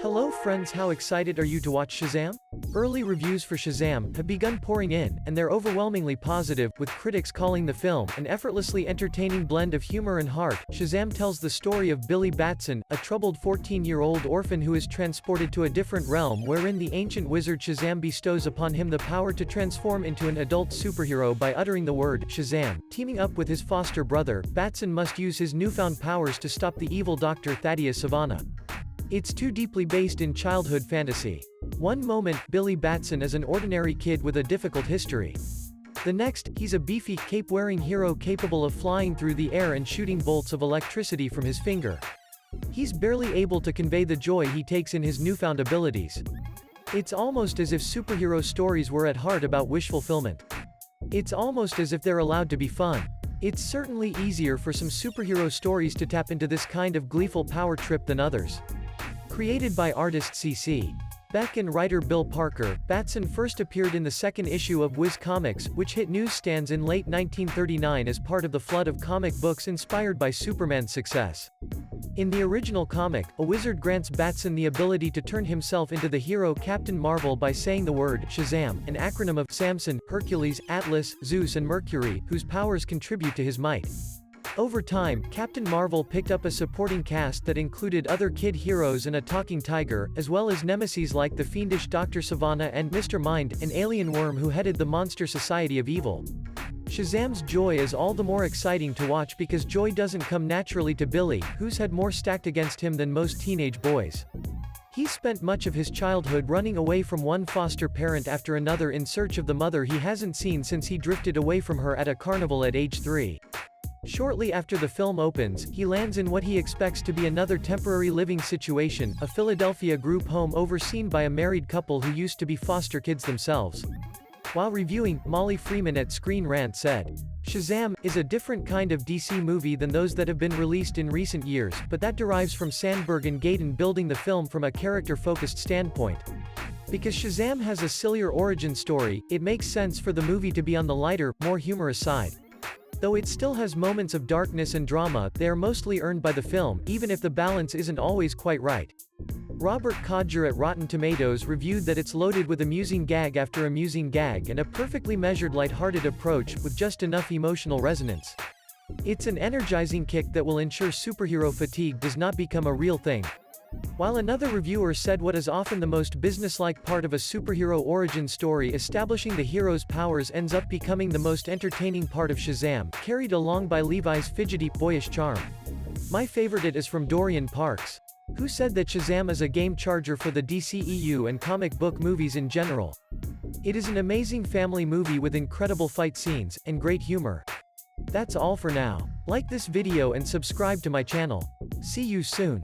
Hello friends, how excited are you to watch Shazam? Early reviews for Shazam have begun pouring in, and they're overwhelmingly positive, with critics calling the film an effortlessly entertaining blend of humor and heart. Shazam tells the story of Billy Batson, a troubled 14-year-old orphan who is transported to a different realm wherein the ancient wizard Shazam bestows upon him the power to transform into an adult superhero by uttering the word Shazam. Teaming up with his foster brother, Batson must use his newfound powers to stop the evil Dr. Thaddeus Savannah. It's too deeply based in childhood fantasy. One moment, Billy Batson is an ordinary kid with a difficult history. The next, he's a beefy, cape-wearing hero capable of flying through the air and shooting bolts of electricity from his finger. He's barely able to convey the joy he takes in his newfound abilities. It's almost as if superhero stories were at heart about wish fulfillment. It's almost as if they're allowed to be fun. It's certainly easier for some superhero stories to tap into this kind of gleeful power trip than others. Created by artist C.C. Beck and writer Bill Parker, Batson first appeared in the second issue of Whiz Comics, which hit newsstands in late 1939 as part of the flood of comic books inspired by Superman's success. In the original comic, a wizard grants Batson the ability to turn himself into the hero Captain Marvel by saying the word Shazam, an acronym of Samson, Hercules, Atlas, Zeus and Mercury, whose powers contribute to his might. Over time, Captain Marvel picked up a supporting cast that included other kid heroes and a talking tiger, as well as nemeses like the fiendish Dr. Savannah and Mr. Mind, an alien worm who headed the Monster Society of Evil. Shazam's joy is all the more exciting to watch because joy doesn't come naturally to Billy, who's had more stacked against him than most teenage boys. He's spent much of his childhood running away from one foster parent after another in search of the mother he hasn't seen since he drifted away from her at a carnival at age 3. Shortly after the film opens, he lands in what he expects to be another temporary living situation, a Philadelphia group home overseen by a married couple who used to be foster kids themselves. While reviewing, Molly Freeman at Screen Rant said, "Shazam is a different kind of DC movie than those that have been released in recent years, but that derives from Sandberg and Gayden building the film from a character-focused standpoint. Because Shazam has a sillier origin story, it makes sense for the movie to be on the lighter, more humorous side. Though it still has moments of darkness and drama, they are mostly earned by the film, even if the balance isn't always quite right." Robert Codger at Rotten Tomatoes reviewed that it's loaded with amusing gag after amusing gag and a perfectly measured lighthearted approach, with just enough emotional resonance. It's an energizing kick that will ensure superhero fatigue does not become a real thing. While another reviewer said what is often the most businesslike part of a superhero origin story, establishing the hero's powers, ends up becoming the most entertaining part of Shazam, carried along by Levi's fidgety, boyish charm. My favorite is from Dorian Parks, who said that Shazam is a game changer for the DCEU and comic book movies in general. It is an amazing family movie with incredible fight scenes, and great humor. That's all for now. Like this video and subscribe to my channel. See you soon.